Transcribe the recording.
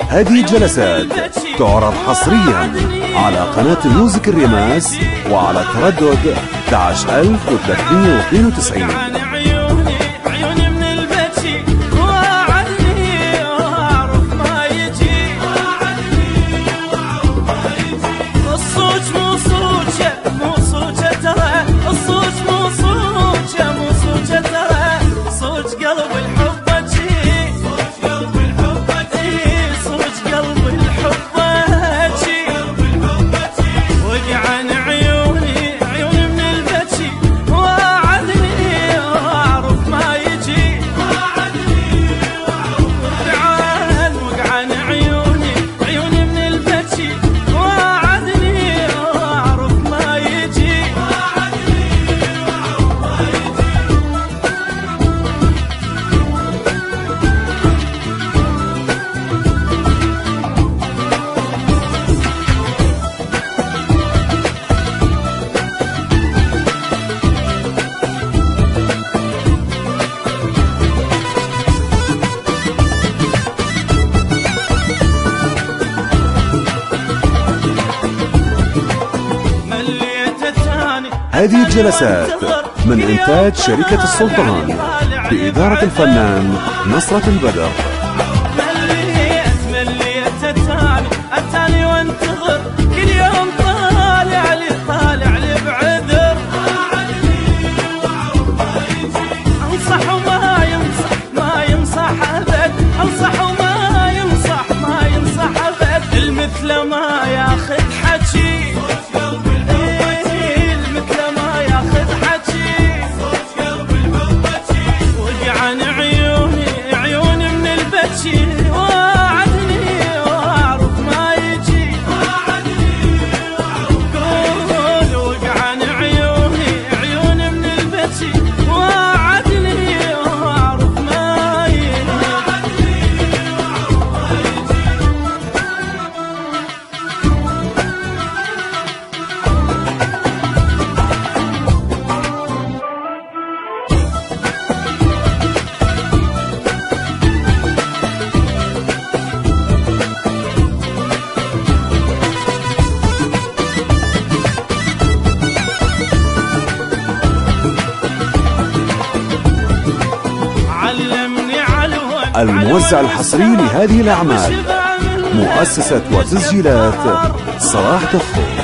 هذه الجلسات تعرض حصريا على قناة ميوزك الرماس وعلى تردد 11392. هذه الجلسات من إنتاج شركة السلطان بإدارة الفنان نصرة البدر. مليت التاني وانتظر كل يوم طالع لي بعذر، انصح وما ينصح ابد، انصح وما ينصح ابد، المثل ما ياخذ حكي الموزع الحصري لهذه الأعمال مؤسسة وتسجيلات صلاح دفو.